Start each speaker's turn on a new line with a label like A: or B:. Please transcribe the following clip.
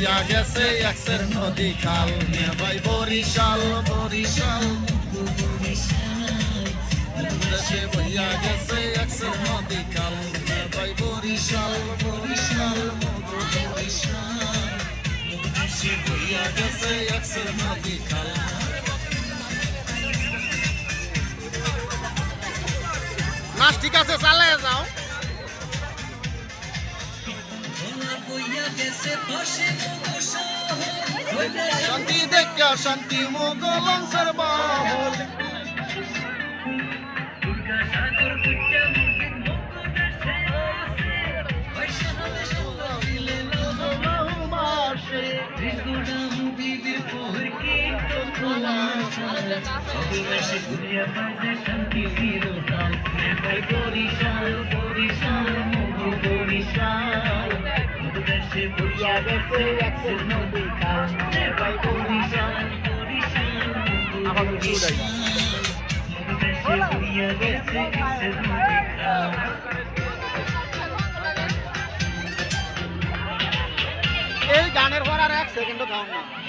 A: বইয়া গেছে এক্সের নদী খাল নে ভাই বরিশাল বরিশাল দেশে বইয়া গেছে এক্সের নদী খাল নে ভাই বরিশাল বরিশাল বরিশাল দেশে বইয়া গেছে এক্সের নদী খাল। নাচ ঠিক আছে, চালিয়ে যাও। শান্তি দেখা শান্তি মোগল সর্বাহল এই গানের পর আর 1 সেকেন্ডও থাম না।